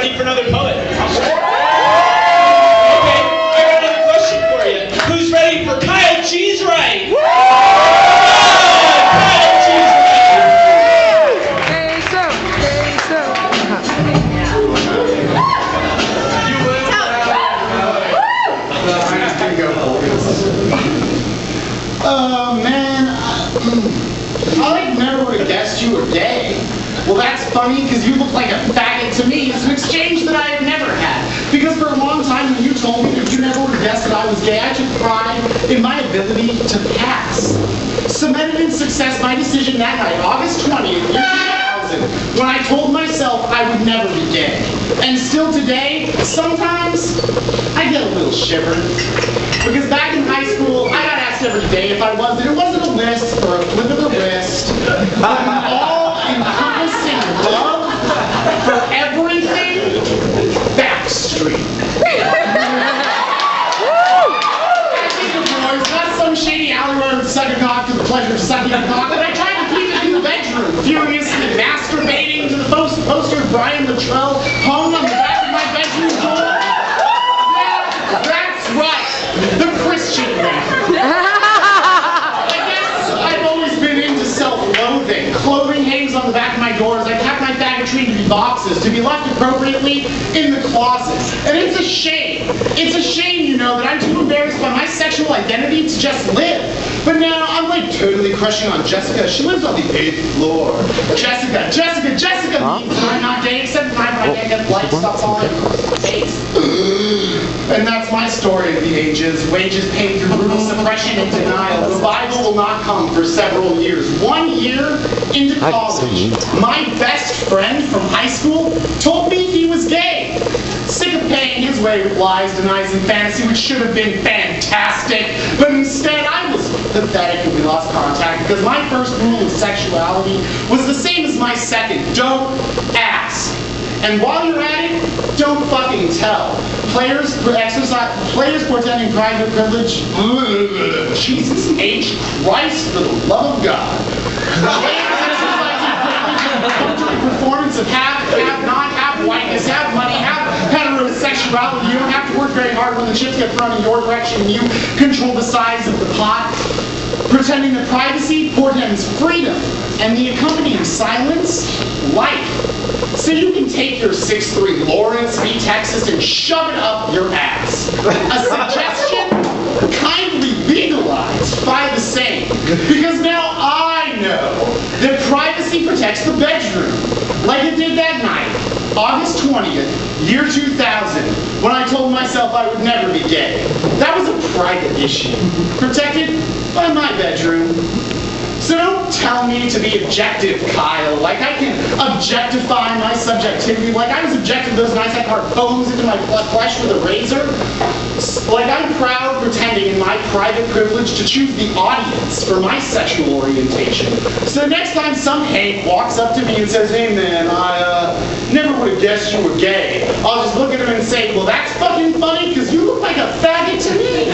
ready for another poet? Okay, I got another question for you. Who's ready for Kyle Cheesewright? Kyle Cheesewright. Man, I never would have guessed you were gay. Well, that's funny because you look like a faggot to me. It's an exchange that I have never had. Because for a long time when you told me that you never would have guessed that I was gay, I took pride in my ability to pass. Cemented in success my decision that night, August 20th, year 2000, when I told myself I would never be gay. And still today, sometimes, I get a little shiver. Because back in high school, I got asked every day if I was, and it wasn't a list or a flip of the wrist, but an all-encompassing love for everything Backstreet. Not some shady alley where I would suck a cock to the pleasure of sucking a cock, but I tried to keep it in the bedroom, furiously masturbating to the poster of Brian Luttrell hung on the back of my bedroom door. Yeah, that's right, the Christian man. I guess I've always been into self-loathing. Clothing hangs on the back of my doors. I pack my faggotry to be boxes, to be left appropriately in the closet. And it's a shame. It's a shame, you know, that I'm too embarrassed by my sexual identity to just live. But now I'm like totally crushing on Jessica. She lives on the 8th floor. Jessica means I'm not gay except when I get light stuff on my face. And that's my story of the ages. Wages paid through brutal suppression and denial. Revival will not come for several years. 1 year into college, my best friend from high school told me he was gay. Sick of paying his way with lies, denies, and fantasy, which should have been fantastic. But instead, I was pathetic and we lost contact because my first rule of sexuality was the same as my second. Don't ask. And while you're at it, don't fucking tell. Players portending private privilege. Jesus H. Christ, for the love of God. Players exercising privilege performance of have, not, have whiteness, have money, have heterosexuality. You don't have to work very hard when the chips get thrown in your direction and you control the size of the pot. Pretending that privacy portends freedom and the accompanying silence, life. So you can take your 6'3" Lawrence v. Texas and shove it up your ass. A suggestion? Kindly legalized by the same. Because now I know that privacy protects the bedroom. Like it did that night, August 20th, year 2000, when I told myself I would never be gay. That was a private issue, protected by my bedroom. So don't tell me to be objective, Kyle. Like I can objectify my subjectivity. Like I was objective those nights I carved bones into my flesh with a razor. Like I'm proud pretending in my private privilege to choose the audience for my sexual orientation. So next time some Hank walks up to me and says, "Hey man, I never would have guessed you were gay," I'll just look at him and say, "Well, that's fucking funny because you look like a faggot to me."